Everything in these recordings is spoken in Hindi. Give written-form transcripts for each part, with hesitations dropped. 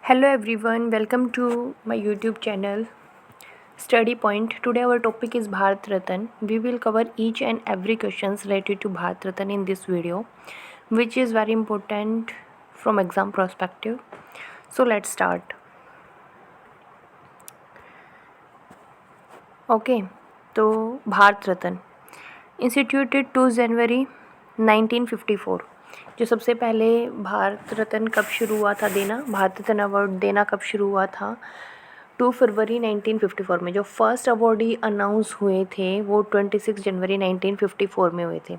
Hello everyone, welcome to my YouTube channel Study Point. Today our topic is Bharat Ratan. We will cover each and every questions related to Bharat Ratan in this video, which is very important from exam perspective. So let's start. Okay, तो भारत रत्न इंस्टीट्यूटेड 2 जनवरी 1954। जो सबसे पहले भारत रत्न कब शुरू हुआ था देना, भारत रत्न अवार्ड देना कब शुरू हुआ था? 2 फरवरी 1954 में। जो फर्स्ट अवार्डी अनाउंस हुए थे वो 26 जनवरी 1954 में हुए थे।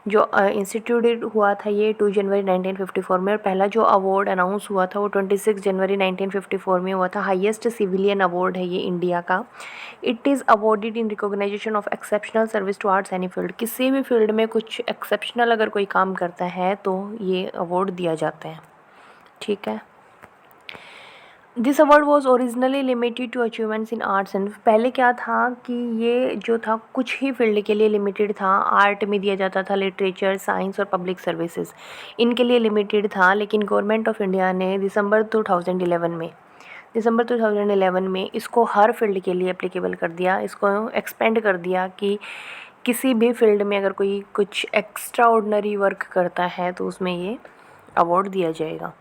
जो इंस्टीट्यूटेड हुआ था ये 2 जनवरी 1954 में, और पहला जो अवार्ड अनाउंस हुआ था वो 26 जनवरी 1954 में हुआ था। हाईएस्ट सिविलियन अवार्ड है ये इंडिया का। It is awarded in recognition of exceptional service to arts any field. किसी भी फील्ड में कुछ एक्सेप्शनल अगर कोई काम करता है तो ये अवार्ड दिया जाता है, ठीक है। This award was originally limited to achievements in arts and. पहले क्या था कि ये जो था कुछ ही फील्ड के लिए लिमिटेड था। आर्ट में दिया जाता था, लिटरेचर, साइंस और पब्लिक सर्विसेज, इनके लिए लिमिटेड था। लेकिन गवर्नमेंट ऑफ इंडिया ने दिसंबर 2011 में इसको हर फील्ड के लिए एप्लीकेबल कर दिया। इसको एक्सपेंड कर दिया कि किसी भी फील्ड में अगर कोई कुछ एक्स्ट्रा ऑर्डिनरी वर्क करता है तो उसमें ये अवार्ड दिया जाएगा।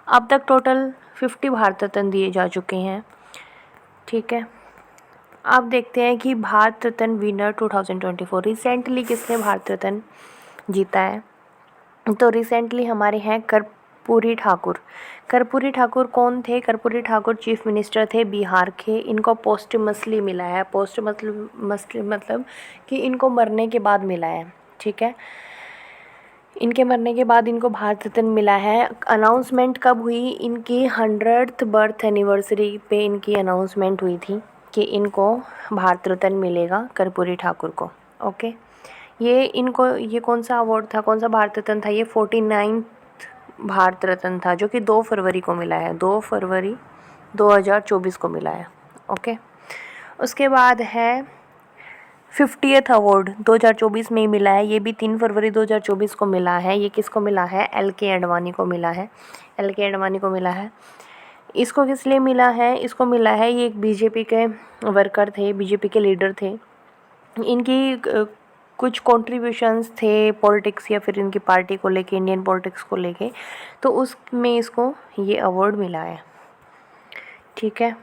अब तक टोटल 50 भारत रत्न दिए जा चुके हैं, ठीक है। अब देखते हैं कि भारत रत्न विनर 2024 रिसेंटली किसने भारत रत्न जीता है। तो रिसेंटली हमारे हैं कर्पूरी ठाकुर। कर्पूरी ठाकुर कौन थे? कर्पूरी ठाकुर चीफ मिनिस्टर थे बिहार के। इनको पोस्टमसली मिला है। पोस्टमसली मतलब कि इनको मरने के बाद मिला है, ठीक है। इनके मरने के बाद इनको भारत रत्न मिला है। अनाउंसमेंट कब हुई? इनकी 100th बर्थ एनिवर्सरी पे इनकी अनाउंसमेंट हुई थी कि इनको भारत रत्न मिलेगा कर्पूरी ठाकुर को, ओके। ये कौन सा अवार्ड था, कौन सा भारत रत्न था? ये 49th भारत रत्न था, जो कि 2 फरवरी को मिला है। 2 फरवरी 2024 को मिला है, ओके। उसके बाद है 50th अवार्ड 2024 में ही मिला है। ये भी 3 फरवरी 2024 को मिला है। ये किसको मिला है? LK आडवाणी को मिला है। LK आडवाणी को मिला है। इसको किस लिए मिला है? इसको मिला है, ये एक बीजेपी के वर्कर थे, बीजेपी के लीडर थे। इनकी कुछ कॉन्ट्रीब्यूशंस थे पॉलिटिक्स या फिर इनकी पार्टी को लेके, इंडियन पॉलिटिक्स को लेके, तो उसमें इसको ये अवार्ड मिला है, ठीक है।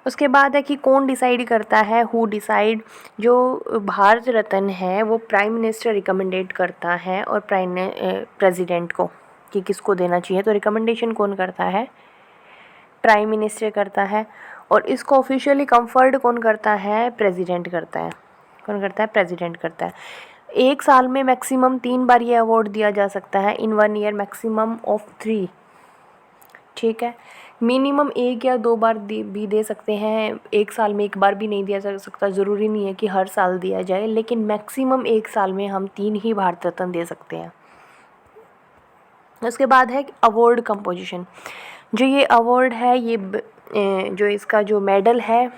उसके बाद है कि कौन डिसाइड करता है, हु डिसाइड। जो भारत रत्न है वो प्राइम मिनिस्टर रिकमेंडेड करता है और प्रेसिडेंट को कि किसको देना चाहिए। तो रिकमेंडेशन कौन करता है? प्राइम मिनिस्टर करता है। और इसको ऑफिशियली कंफर्ड कौन करता है? प्रेसिडेंट करता है। कौन करता है? प्रेसिडेंट करता है। एक साल में मैक्सिमम 3 बार ये अवार्ड दिया जा सकता है। इन 1 ईयर मैक्सिमम ऑफ 3, ठीक है। मिनिमम 1 या 2 बार भी दे सकते हैं। एक साल में 1 बार भी नहीं दिया जा सकता। ज़रूरी नहीं है कि हर साल दिया जाए, लेकिन मैक्सिमम 1 साल में हम 3 ही भारत रत्न दे सकते हैं। उसके बाद है अवार्ड कंपोजिशन। जो ये अवार्ड है, ये जो इसका जो मेडल है,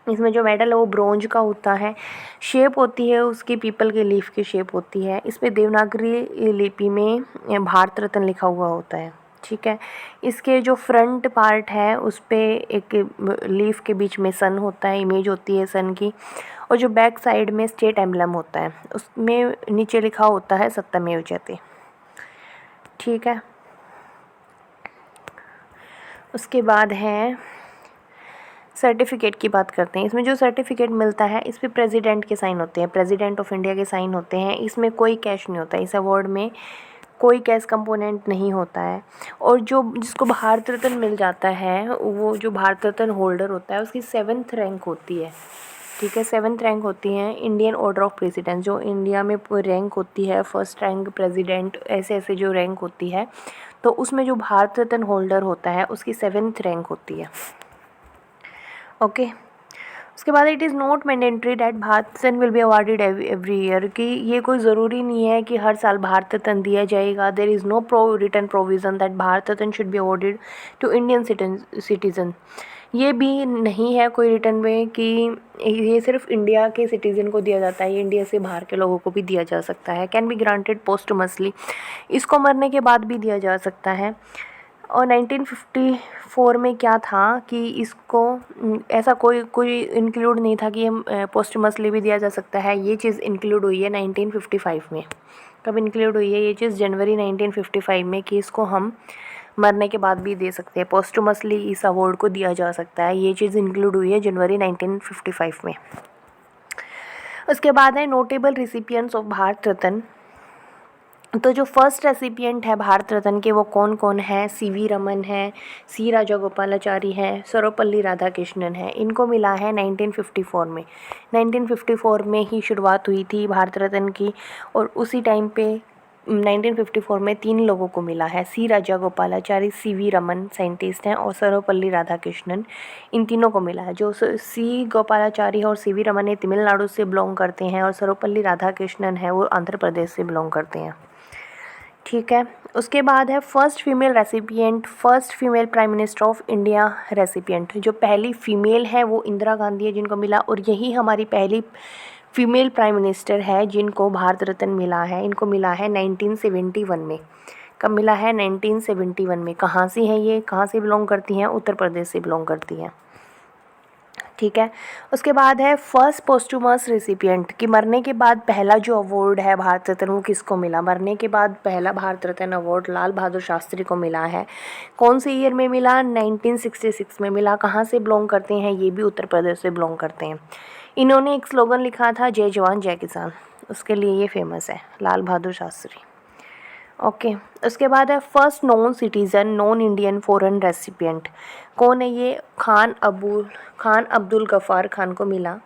इसमें जो मेडल है वो ब्रोंज का होता है। शेप होती है उसकी पीपल के लीफ की शेप होती है। इस पर देवनागरी लिपि में भारत रत्न लिखा हुआ होता है, ठीक है। इसके जो फ्रंट पार्ट है उस पर एक लीफ के बीच में सन होता है, इमेज होती है सन की। और जो बैक साइड में स्टेट एम्बलम होता है, उसमें नीचे लिखा होता है सत्यमेव जयते, ठीक है। उसके बाद है सर्टिफिकेट की बात करते हैं। इसमें जो सर्टिफिकेट मिलता है इस पर प्रेसिडेंट के साइन होते हैं, प्रेसिडेंट ऑफ इंडिया के साइन होते हैं। इसमें कोई कैश नहीं होता, इस अवार्ड में कोई कैश कंपोनेंट नहीं होता है। और जो जिसको भारत रत्न मिल जाता है, वो जो भारत रत्न होल्डर होता है उसकी 7th रैंक होती है, ठीक है। 7th रैंक होती है इंडियन ऑर्डर ऑफ प्रेसिडेंस। जो इंडिया में रैंक होती है, फर्स्ट रैंक, प्रेसिडेंट, ऐसे ऐसे जो रैंक होती है, तो उसमें जो भारत रत्न होल्डर होता है उसकी 7th रैंक होती है, ओके। उसके बाद it is not mandatory that Bharat Ratna will be awarded every year, कि ये कोई ज़रूरी नहीं है कि हर साल भारत रत्न दिया जाएगा। There is no written provision that Bharat Ratna should be awarded to Indian citizen. ये भी नहीं है कोई रिटर्न में कि ये सिर्फ इंडिया के सिटीज़न को दिया जाता है, ये इंडिया से बाहर के लोगों को भी दिया जा सकता है। कैन बी ग्रांटेड पोस्टमसली, इसको मरने के बाद भी दिया जा सकता है। और 1954 में क्या था कि इसको ऐसा कोई इंक्लूड नहीं था कि ये पोस्टमसली भी दिया जा सकता है। ये चीज़ इंक्लूड हुई है 1955 में। कब इंक्लूड हुई है ये चीज़? जनवरी 1955 में, कि इसको हम मरने के बाद भी दे सकते हैं, पोस्टमसली इस अवार्ड को दिया जा सकता है। ये चीज़ इंक्लूड हुई है जनवरी 1955 में। उसके बाद है नोटेबल रिसिपिएंट्स ऑफ भारत रत्न। तो जो फर्स्ट रेसिपिएंट है भारत रत्न के वो कौन कौन है? सीवी रमन है, सी राजागोपालाचारी है, सर्वपल्ली राधाकृष्णन है। इनको मिला है 1954 में। 1954 में ही शुरुआत हुई थी भारत रत्न की, और उसी टाइम पे 1954 में 3 लोगों को मिला है। सी राजागोपालाचारी, सीवी रमन साइंटिस्ट हैं, और सर्वपल्ली राधाकृष्णन, इन तीनों को मिला है। जो सी गोपालाचारी और सीवी रमन है तमिलनाडु से बिलोंग करते हैं, और सर्वपल्ली राधाकृष्णन है वो आंध्र प्रदेश से बिलोंग करते हैं। ठीक है। उसके बाद है first female recipient, first female prime minister of India recipient. जो पहली फीमेल है वो इंदिरा गांधी है जिनको मिला, और यही हमारी पहली फीमेल प्राइम मिनिस्टर है जिनको भारत रत्न मिला है। इनको मिला है 1971 में। कब मिला है? 1971 में। कहाँ से है ये, कहाँ से बिलोंग करती हैं? उत्तर प्रदेश से बिलोंग करती हैं। ठीक है। उसके बाद है फर्स्ट पोस्टुमस रेसिपिएंट, कि मरने के बाद पहला जो अवार्ड है भारत रत्न वो किसको मिला? मरने के बाद पहला भारत रत्न अवार्ड लाल बहादुर शास्त्री को मिला है। कौन से ईयर में मिला? 1966 में मिला। कहाँ से बिलोंग करते हैं? ये भी उत्तर प्रदेश से बिलोंग करते हैं। इन्होंने एक स्लोगन लिखा था, जय जवान जय किसान, उसके लिए ये फेमस है, लाल बहादुर शास्त्री। ओके। उसके बाद है first non citizen non Indian foreign recipient. कौन है ये? खान अब्दुल गफ़ार खान को मिला,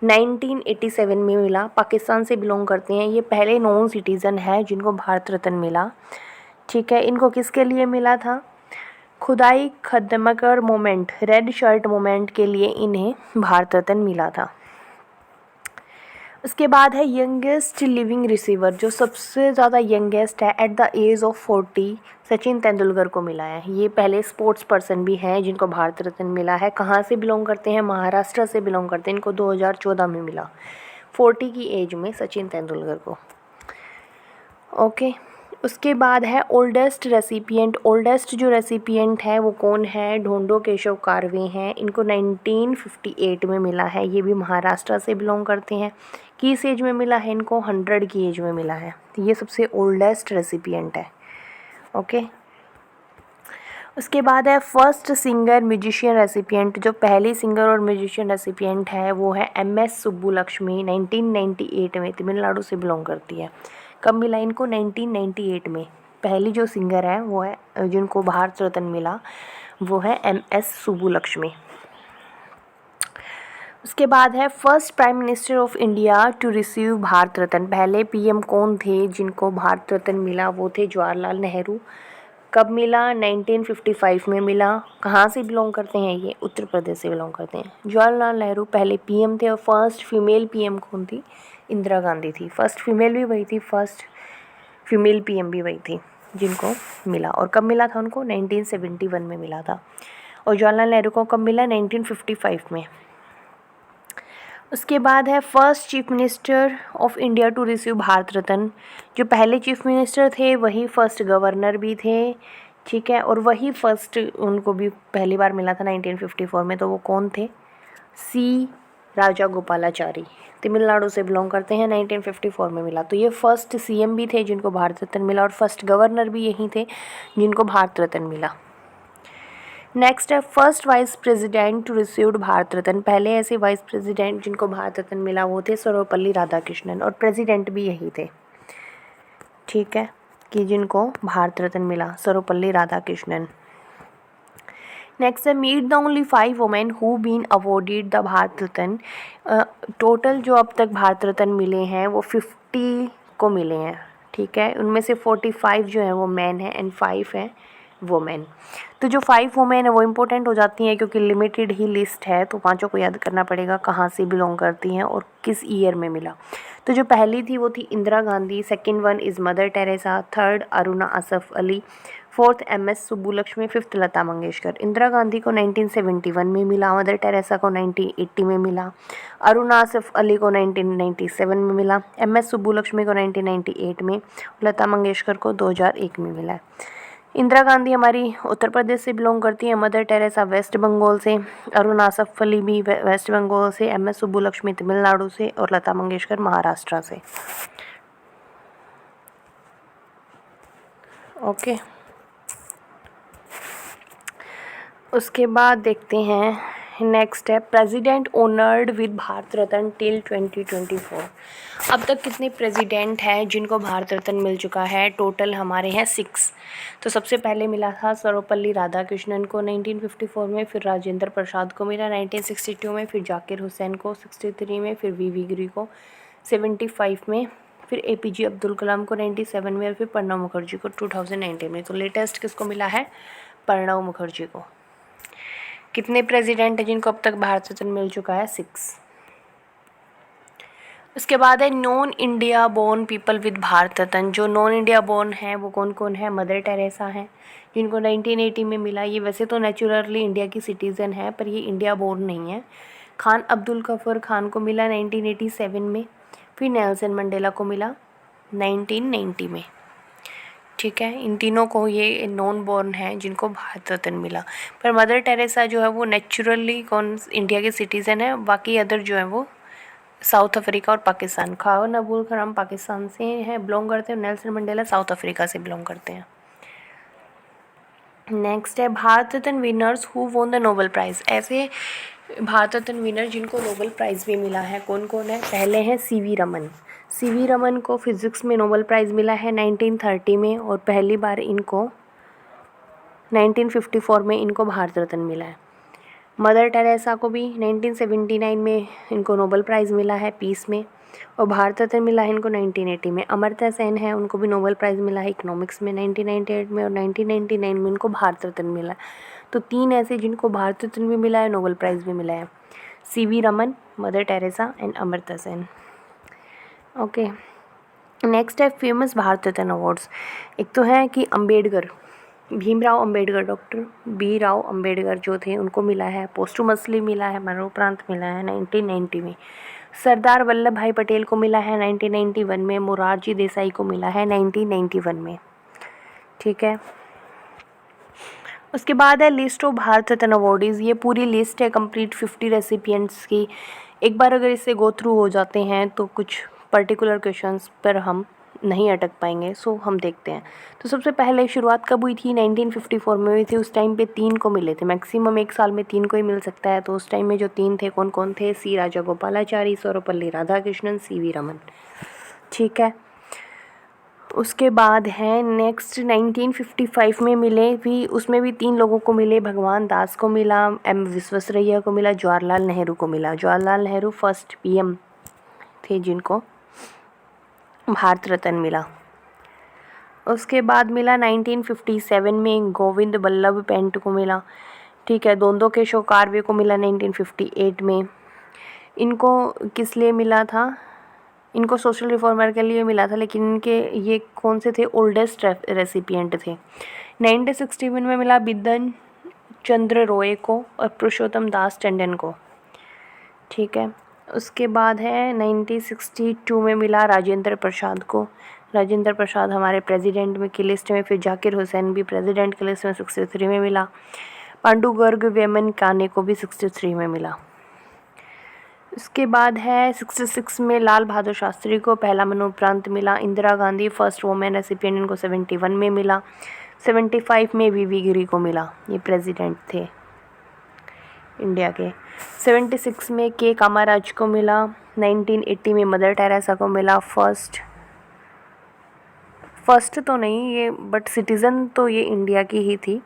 1987 में मिला। पाकिस्तान से बिलोंग करते हैं। ये पहले नॉन सिटीज़न है जिनको भारत रत्न मिला। ठीक है। इनको किसके लिए मिला था? खुदाई खदमकर मोमेंट, रेड शर्ट मोमेंट के लिए इन्हें भारत रत्न मिला था। उसके बाद है यंगेस्ट लिविंग रिसीवर, जो सबसे ज़्यादा यंगेस्ट है at the age of 40, Sachin Tendulkar को मिला है। ये पहले स्पोर्ट्स पर्सन भी हैं जिनको भारत रत्न मिला है। कहाँ से बिलोंग करते हैं? महाराष्ट्र से बिलोंग करते हैं। इनको 2014 में मिला, 40 की एज में सचिन तेंदुलकर को। ओके। उसके बाद है ओल्डेस्ट रेसिपिएंट। ओल्डेस्ट जो रेसिपिएंट है वो कौन है? ढोंडो केशव कारवे हैं। इनको 1958 में मिला है। ये भी महाराष्ट्र से बिलोंग करते हैं। किस एज में मिला है इनको? 100 की एज में मिला है। तो ये सबसे ओल्डेस्ट रेसिपिएंट है। ओके। उसके बाद है फर्स्ट सिंगर म्यूजिशियन रेसिपिएंट। जो पहली सिंगर और म्यूजिशियन रेसिपिएंट है वो है MS सुब्बुलक्ष्मी, 1998 में, तमिलनाडु से बिलोंग करती है। कब मिला इनको? 1998 में। पहली जो सिंगर है वो है जिनको भारत रत्न मिला वो है MS सुब्बुलक्ष्मी। उसके बाद है first prime minister of India to receive Bharat Ratna. पहले PM कौन थे जिनको भारत रत्न मिला? वो थे जवाहरलाल नेहरू। कब मिला? 1955 में मिला। कहाँ से बिलोंग करते हैं ये? उत्तर प्रदेश से बिलोंग करते हैं। जवाहरलाल नेहरू पहले PM थे, और फर्स्ट फीमेल PM कौन थी? इंदिरा गांधी थी। फर्स्ट फीमेल भी वही थी, फर्स्ट फीमेल PM भी वही थी जिनको मिला। और कब मिला था उनको? 1971 में मिला था। और जवाहरलाल नेहरू को कब मिला? 1955 में। उसके बाद है first chief minister of India to receive Bharat Ratna. जो पहले चीफ मिनिस्टर थे वही फर्स्ट गवर्नर भी थे। ठीक है। और वही फर्स्ट उनको भी पहली बार मिला था 1954 में। तो वो कौन थे? सी राजागोपालाचारी, तमिलनाडु से बिलोंग करते हैं। 1954 में मिला। तो ये फर्स्ट CM भी थे जिनको भारत रत्न मिला, और फर्स्ट गवर्नर भी यही थे जिनको भारत रत्न मिला। नेक्स्ट है first vice president to received Bharat Ratna. पहले ऐसे वाइस प्रेसिडेंट जिनको भारत रत्न मिला वो थे सर्वपल्ली राधाकृष्णन, और प्रेसिडेंट भी यही थे। ठीक है, कि जिनको भारत रत्न मिला, सर्वपल्ली राधाकृष्णन। नेक्स्ट है meet the only 5 women who been awarded the Bharat Ratna. Total जो अब तक भारत रत्न मिले हैं वो 50 को मिले हैं। ठीक है, उनमें से 45 जो हैं वो मैन हैं एंड 5 हैं वुमेन। तो जो 5 वुमेन है वो इम्पोर्टेंट हो जाती हैं क्योंकि लिमिटेड ही लिस्ट है, तो पांचों को याद करना पड़ेगा कहाँ से बिलोंग करती हैं और किस ईयर में मिला। तो जो पहली थी वो थी Indira Gandhi, second one is Mother Teresa, third Aruna Asaf Ali, fourth MS Subbulakshmi, fifth Lata Mangeshkar. Indira Gandhi को 1971 में मिला, मदर टेरेसा को 1980 में मिला, अरुणा असफ अली को 1997 में मिला, MS सुब्बुलक्ष्मी को 1998 में, लता मंगेशकर को 2001 में मिला है। इंदिरा गांधी हमारी उत्तर प्रदेश से बिलोंग करती है, मदर टेरेसा वेस्ट बंगाल से, अरुण आसफ अली भी वेस्ट बंगाल से, एम एस सुब्बुलक्ष्मी तमिलनाडु से और लता मंगेशकर महाराष्ट्र से। ओके, उसके बाद देखते हैं नेक्स्ट है president honoured with Bharat Ratna till 2024। अब तक कितने प्रेसिडेंट हैं जिनको भारत रत्न मिल चुका है? टोटल हमारे हैं 6। तो सबसे पहले मिला था सर्वपल्ली राधाकृष्णन को 1954 में, फिर राजेंद्र प्रसाद को मिला 1962 में, फिर जाकिर हुसैन को 63 में, फिर वी गिरी को 75 में, फिर APJ अब्दुल कलाम को 97 में और फिर प्रणब मुखर्जी को 2019 में। तो लेटेस्ट किसको मिला है? प्रणब मुखर्जी को। कितने प्रेसिडेंट हैं जिनको अब तक भारत रत्न मिल चुका है? 6। उसके बाद है non India born people with Bharat Ratna. जो नॉन इंडिया बोर्न हैं वो कौन कौन है? मदर टेरेसा हैं जिनको 1980 में मिला। ये वैसे तो नेचुरली इंडिया की सिटीज़न है पर ये इंडिया बोर्न नहीं है। खान अब्दुल गफर खान को मिला 1987 में, फिर नेल्सन मंडेला को मिला 1990 में। ठीक है, इन तीनों को ये नॉन बोर्न है जिनको भारत रत्न मिला। पर मदर टेरेसा जो है वो नेचुरली कौन इंडिया के सिटीज़न है, बाकी अदर जो है वो साउथ अफ्रीका और पाकिस्तान। खान अब्दुल कलाम पाकिस्तान से हैं, बिलोंग करते हैं। नेल्सन मंडेला साउथ अफ्रीका से बिलोंग करते हैं। नेक्स्ट है Bharat Ratna winners who won the Nobel prize. ऐसे भारत रत्न विनर जिनको नोबेल प्राइज़ भी मिला है कौन कौन है? पहले हैं CV रमन। CV रमन को फिज़िक्स में नोबेल प्राइज़ मिला है 1930 में और पहली बार इनको 1954 में इनको भारत रत्न मिला है। मदर टेरेसा को भी 1979 में इनको नोबेल प्राइज़ मिला है पीस में और भारत रत्न मिला है इनको 1980 में। अमर्त्य सेन है, उनको भी नोबेल प्राइज़ मिला है इकोनॉमिक्स में 1998 में और 1999 में इनको भारत रत्न मिला है। तो 3 ऐसे जिनको भारत रत्न भी मिला है, नोबेल प्राइज़ भी मिला है, CV Raman, mother Teresa and Amartya Sen. Okay, next है फेमस भारत रत्न अवार्ड्स। एक तो है कि अम्बेडकर, भीमराव अम्बेडकर, डॉक्टर BR अम्बेडकर जो थे उनको मिला है, पोस्टुमसली मिला है, मरणोपरांत मिला है 1990 में। सरदार वल्लभ भाई पटेल को मिला है 1991 में, मोरारजी देसाई को मिला है 1991 में। ठीक है, उसके बाद है list of Bharat Ratna awardees. ये पूरी लिस्ट है कंप्लीट 50 रेसिपिएंट्स की। एक बार अगर इससे गो थ्रू हो जाते हैं तो कुछ पर्टिकुलर क्वेश्चंस पर हम नहीं अटक पाएंगे, सो हम देखते हैं। तो सबसे पहले शुरुआत कब हुई थी? 1954 में हुई थी। उस टाइम पे 3 को मिले थे, मैक्सिमम एक साल में 3 को ही मिल सकता है। तो उस टाइम में जो 3 थे कौन कौन थे? C Rajagopalachari, Sarvepalli Radhakrishnan, CV Raman. ठीक है, उसके बाद है नेक्स्ट 1955 में मिले भी, उसमें भी 3 लोगों को मिले। भगवान दास को मिला, M विश्वेश्वरैया को मिला, जवाहरलाल नेहरू को मिला। जवाहरलाल नेहरू फर्स्ट PM थे जिनको भारत रत्न मिला। उसके बाद मिला 1957 में गोविंद बल्लभ पंत को मिला। ठीक है, दोंदो केशव कार्वे को मिला 1958 में। इनको किस लिए मिला था? इनको सोशल रिफॉर्मर के लिए मिला था, लेकिन इनके ये कौन से थे? ओल्डेस्ट रेसिपिएंट थे। 1961 में मिला बिधन चंद्र रॉय को और पुरुषोत्तम दास टंडन को। ठीक है, उसके बाद है 1962 में मिला राजेंद्र प्रसाद को। राजेंद्र प्रसाद हमारे प्रेसिडेंट में की लिस्ट में। फिर जाकिर हुसैन भी प्रेसिडेंट की लिस्ट में 63 में मिला। पांडुगर्ग वेमन काने को भी 63 में मिला। उसके बाद है 66 में लाल बहादुर शास्त्री को पहला मरणोपरांत मिला। Indira Gandhi first women recipient, इनको 71 में मिला। 75 में वी गिरी को मिला, ये प्रेसिडेंट थे इंडिया के। 76 में के कामाराज को मिला। 1980 में मदर टेरेसा को मिला। फर्स्ट तो नहीं ये, बट सिटीज़न तो ये इंडिया की ही थी।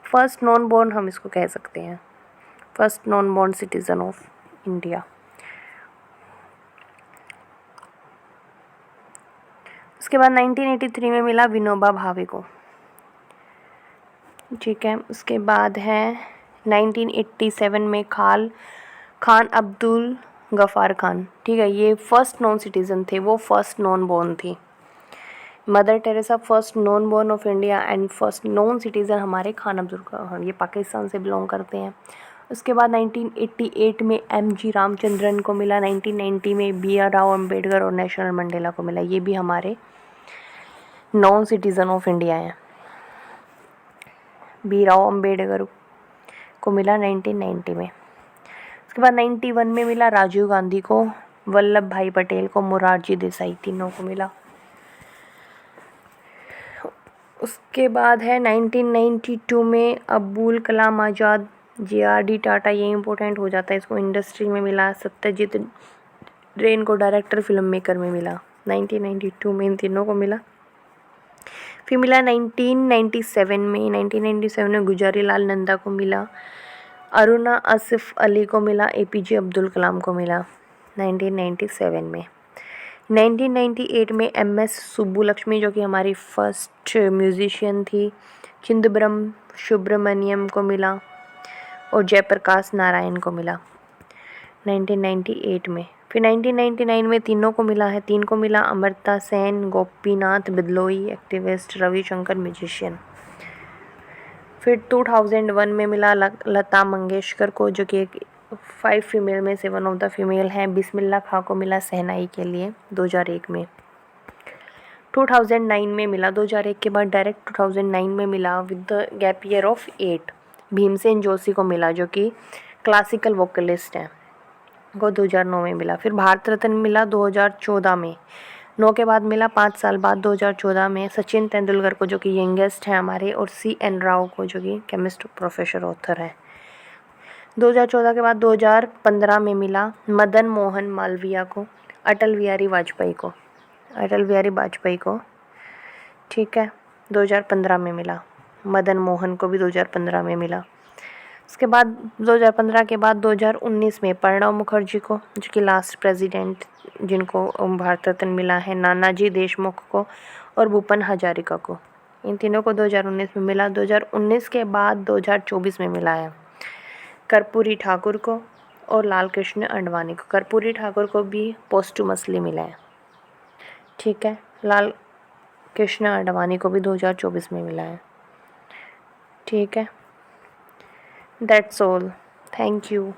फर्स्ट नॉन बॉर्न हम इसको कह सकते हैं, first non born citizen of India. उसके बाद 1983 में मिला विनोबा भावे को। ठीक है, उसके बाद है 1987 में खान अब्दुल गफ़ार खान। ठीक है, ये फर्स्ट नॉन सिटीज़न थे, वो फर्स्ट नॉन बॉर्न थी। Mother Teresa first non born of India and first non citizen हमारे खान अब्दुल खान, ये पाकिस्तान से बिलोंग करते हैं। उसके बाद 1988 में MG रामचंद्रन को मिला। 1990 में BR अम्बेडकर और नेल्सन मंडेला को मिला। ये भी हमारे नॉन सिटीज़न ऑफ इंडिया हैं। भीमराव अंबेडकर को मिला 1990 में। उसके बाद 91 में मिला राजीव गांधी को, वल्लभ भाई पटेल को, मोरारजी देसाई, तीनों को मिला। उसके बाद है 1992 में अबुल कलाम आज़ाद, JRD टाटा, ये इम्पोर्टेंट हो जाता है, इसको इंडस्ट्री में मिला। सत्यजीत रे इनको डायरेक्टर फिल्म मेकर में मिला। 1992 में इन तीनों को मिला। फिर मिला 1997 में गुलजार लाल नंदा को मिला, अरुणा आसिफ अली को मिला, APJ अब्दुल कलाम को मिला 1997 में। 1998 में MS सुब्बुलक्ष्मी जो कि हमारी फर्स्ट म्यूजिशियन थी, चिदम्बरम सुब्रमण्यम को मिला और जयप्रकाश नारायण को मिला 1998 में। फिर 1999 में तीनों को मिला है, 3 को मिला, अमर्ता सेन, गोपीनाथ बिदलोई एक्टिविस्ट, रविशंकर म्यूजिशियन। फिर 2001 में मिला लता मंगेशकर को जो कि एक 5 फीमेल में से वन ऑफ द फीमेल हैं। बिस्मिल्लाह खां को मिला शहनाई के लिए 2001 में। 2009 में मिला, 2001 के बाद डायरेक्ट 2009 में मिला with the gap year of 8 Bhimsen Joshi को मिला जो कि क्लासिकल वोकलिस्ट हैं, को 2009 में मिला। फिर भारत रत्न मिला 2014 में, 9 के बाद मिला 5 साल बाद 2014 में सचिन तेंदुलकर को जो कि यंगेस्ट हैं हमारे, और CN राव को जो कि केमिस्ट प्रोफेसर ऑथर है। 2014 के बाद 2015 में मिला मदन मोहन मालवीय को, अटल बिहारी वाजपेयी को, ठीक है, 2015 में मिला। मदन मोहन को भी 2015 में मिला। उसके बाद 2015 के बाद 2019 में प्रणब मुखर्जी को जो कि लास्ट प्रेसिडेंट जिनको भारत रत्न मिला है, नानाजी देशमुख को और भूपेन हजारिका को, इन तीनों को 2019 में मिला। 2019 के बाद 2024 में मिला है कर्पूरी ठाकुर को और लाल कृष्ण आडवाणी को। कर्पूरी ठाकुर को भी पोस्टुमसली मिला है, ठीक है। लाल कृष्ण आडवाणी को भी 2024 में मिला है, ठीक है। That's all, thank you.